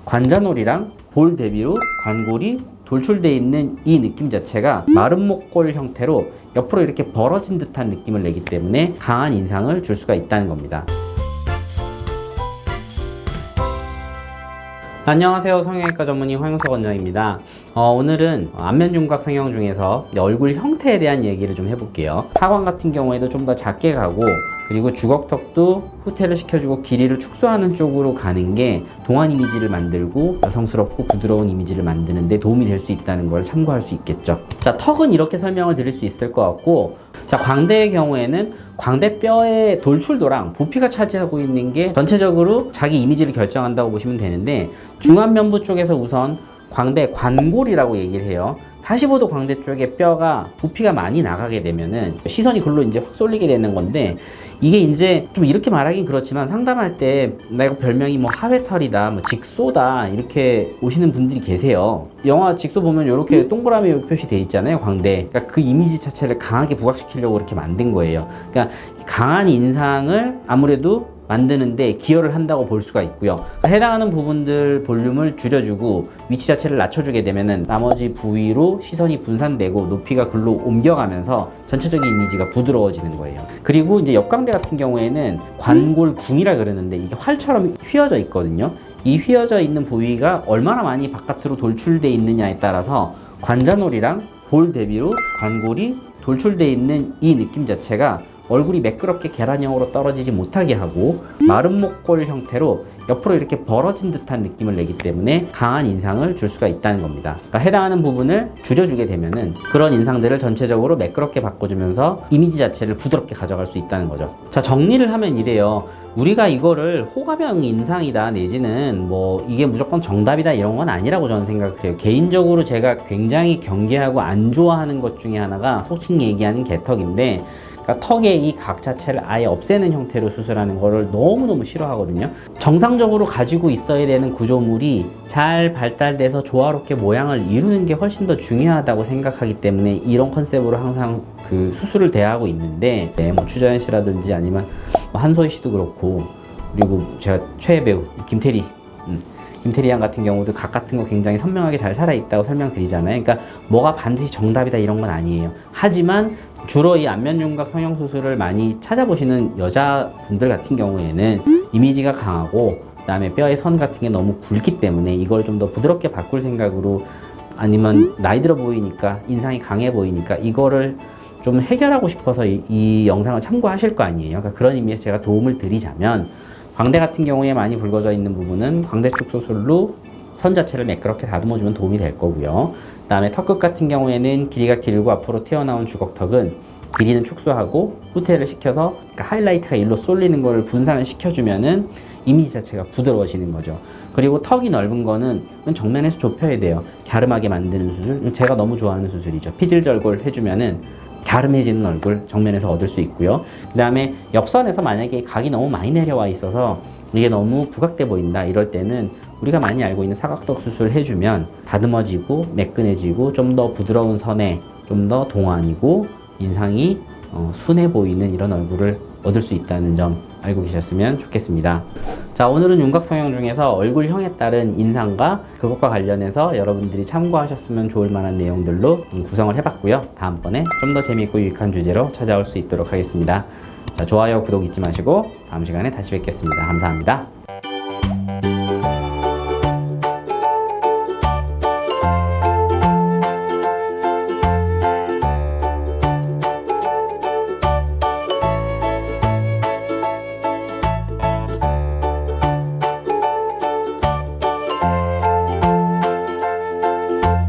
관자놀이랑 볼 대비로 관골이 돌출되어 있는 이 느낌 자체가 마른 목골 형태로 옆으로 이렇게 벌어진 듯한 느낌을 내기 때문에 강한 인상을 줄 수가 있다는 겁니다. 안녕하세요. 성형외과 전문의 황용석 원장입니다. 오늘은 안면 윤곽 성형 중에서 얼굴 형태에 대한 얘기를 좀 해볼게요. 하관 같은 경우에도 좀 더 작게 가고, 그리고 주걱턱도 후퇴를 시켜주고 길이를 축소하는 쪽으로 가는 게 동안 이미지를 만들고 여성스럽고 부드러운 이미지를 만드는 데 도움이 될 수 있다는 걸 참고할 수 있겠죠. 자, 턱은 이렇게 설명을 드릴 수 있을 것 같고, 자, 광대의 경우에는 광대뼈의 돌출도랑 부피가 차지하고 있는 게 전체적으로 자기 이미지를 결정한다고 보시면 되는데, 중안면부 쪽에서 우선 광대 관골이라고 얘기를 해요. 45도 광대 쪽에 뼈가 부피가 많이 나가게 되면은 시선이 글로 이제 확 쏠리게 되는 건데, 이게 이제 좀 이렇게 말하긴 그렇지만 상담할 때 내가 별명이 뭐 하회털이다, 뭐 직소다 이렇게 오시는 분들이 계세요. 영화 직소 보면 이렇게 동그라미 이렇게 표시돼 있잖아요, 광대. 그러니까 그 이미지 자체를 강하게 부각시키려고 이렇게 만든 거예요. 그러니까 강한 인상을 아무래도 만드는데 기여를 한다고 볼 수가 있고요. 해당하는 부분들 볼륨을 줄여주고 위치 자체를 낮춰주게 되면은 나머지 부위로 시선이 분산되고 높이가 글로 옮겨가면서 전체적인 이미지가 부드러워지는 거예요. 그리고 이제 옆광대 같은 경우에는 관골궁이라 그러는데 이게 활처럼 휘어져 있거든요. 이 휘어져 있는 부위가 얼마나 많이 바깥으로 돌출되어 있느냐에 따라서 관자놀이랑 볼 대비로 관골이 돌출되어 있는 이 느낌 자체가 얼굴이 매끄럽게 계란형으로 떨어지지 못하게 하고 마른 목골 형태로 옆으로 이렇게 벌어진 듯한 느낌을 내기 때문에 강한 인상을 줄 수가 있다는 겁니다. 그러니까 해당하는 부분을 줄여주게 되면은 그런 인상들을 전체적으로 매끄럽게 바꿔주면서 이미지 자체를 부드럽게 가져갈 수 있다는 거죠. 자, 정리를 하면 이래요. 우리가 이거를 호감형 인상이다 내지는 뭐 이게 무조건 정답이다 이런 건 아니라고 저는 생각을 해요. 개인적으로 제가 굉장히 경계하고 안 좋아하는 것 중에 하나가 솔직히 얘기하는 개턱인데, 그러니까 턱의 이 각 자체를 아예 없애는 형태로 수술하는 거를 너무너무 싫어하거든요. 정상적으로 가지고 있어야 되는 구조물이 잘 발달돼서 조화롭게 모양을 이루는 게 훨씬 더 중요하다고 생각하기 때문에 이런 컨셉으로 항상 그 수술을 대하고 있는데, 뭐 추자연 씨라든지 아니면 한소희 씨도 그렇고, 그리고 제가 최애 배우 김태리 양 같은 경우도 각 같은 거 굉장히 선명하게 잘 살아있다고 설명드리잖아요. 그러니까 뭐가 반드시 정답이다 이런 건 아니에요. 하지만 주로 이 안면 윤곽 성형 수술을 많이 찾아보시는 여자분들 같은 경우에는 이미지가 강하고 그다음에 뼈의 선 같은 게 너무 굵기 때문에 이걸 좀 더 부드럽게 바꿀 생각으로, 아니면 나이 들어 보이니까 인상이 강해 보이니까 이거를 좀 해결하고 싶어서 이 영상을 참고하실 거 아니에요. 그러니까 그런 의미에서 제가 도움을 드리자면, 광대 같은 경우에 많이 붉어져 있는 부분은 광대 축 수술로 선 자체를 매끄럽게 다듬어주면 도움이 될 거고요. 그 다음에 턱끝 같은 경우에는 길이가 길고 앞으로 튀어나온 주걱턱은 길이는 축소하고 후퇴를 시켜서, 그러니까 하이라이트가 일로 쏠리는 걸 분산을 시켜주면은 이미지 자체가 부드러워지는 거죠. 그리고 턱이 넓은 거는 정면에서 좁혀야 돼요. 갸름하게 만드는 수술, 제가 너무 좋아하는 수술이죠. 피질절골 해주면은 갸름해지는 얼굴 정면에서 얻을 수 있고요. 그 다음에 옆선에서 만약에 각이 너무 많이 내려와 있어서 이게 너무 부각돼 보인다 이럴 때는 우리가 많이 알고 있는 사각턱 수술을 해주면 다듬어지고 매끈해지고 좀 더 부드러운 선에 좀 더 동안이고 인상이 순해 보이는 이런 얼굴을 얻을 수 있다는 점 알고 계셨으면 좋겠습니다. 자, 오늘은 윤곽 성형 중에서 얼굴형에 따른 인상과 그것과 관련해서 여러분들이 참고하셨으면 좋을 만한 내용들로 구성을 해봤고요. 다음번에 좀 더 재미있고 유익한 주제로 찾아올 수 있도록 하겠습니다. 자, 좋아요, 구독 잊지 마시고 다음 시간에 다시 뵙겠습니다. 감사합니다.